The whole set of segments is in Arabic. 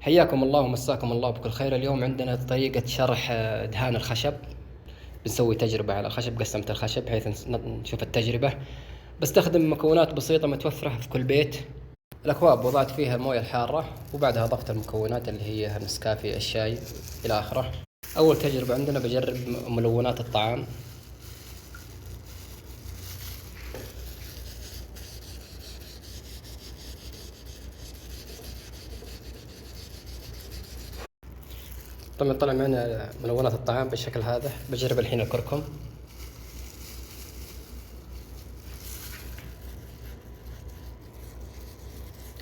حياكم الله ومساكم الله بكل خير. اليوم عندنا طريقة شرح دهان الخشب. بنسوي تجربة على الخشب، قسمت الخشب بحيث نشوف التجربة. بستخدم مكونات بسيطة متوفرة في كل بيت. الأكواب وضعت فيها الموية الحارة، وبعدها ضفت المكونات اللي هي نسكافي، الشاي إلى آخره. أول تجربة عندنا بجرب ملونات الطعام. طبعا طلع معنا ملونات الطعام بالشكل هذا. بجرب الحين الكركم.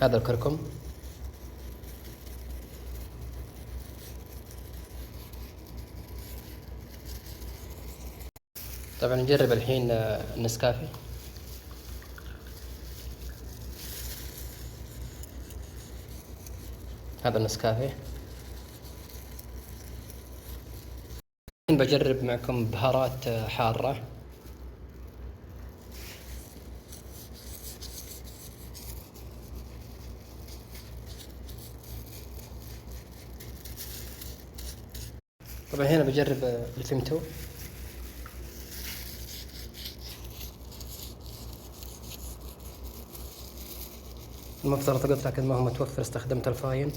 هذا الكركم. طبعا نجرب الحين النسكافي. هذا النسكافي. الحين بجرب معكم بهارات حارة. طبعا هنا بجرب الفيمتو. المفترض قلت لكن ما هو متوفر، استخدمت الفاين.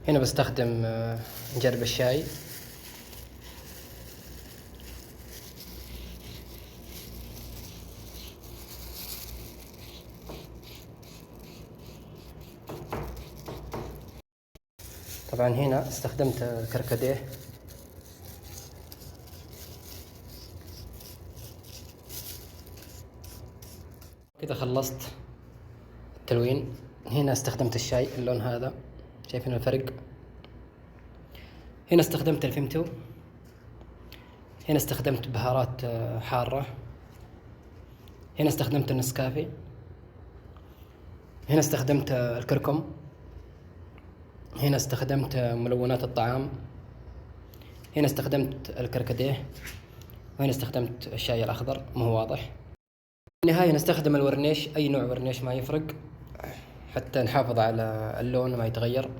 هنا بستخدم نجرب الشاي. طبعا هنا استخدمت كركديه. كذا خلصت التلوين. هنا استخدمت الشاي اللون هذا، شايفين الفرق. هنا استخدمت الفيمتو. هنا استخدمت بهارات حارة. هنا استخدمت النسكافي. هنا استخدمت الكركم. هنا استخدمت ملونات الطعام. هنا استخدمت الكركديه. وهنا استخدمت الشاي الأخضر، ما هو واضح. في النهاية نستخدم الورنيش، أي نوع ورنيش ما يفرق، حتى نحافظ على اللون ما يتغير.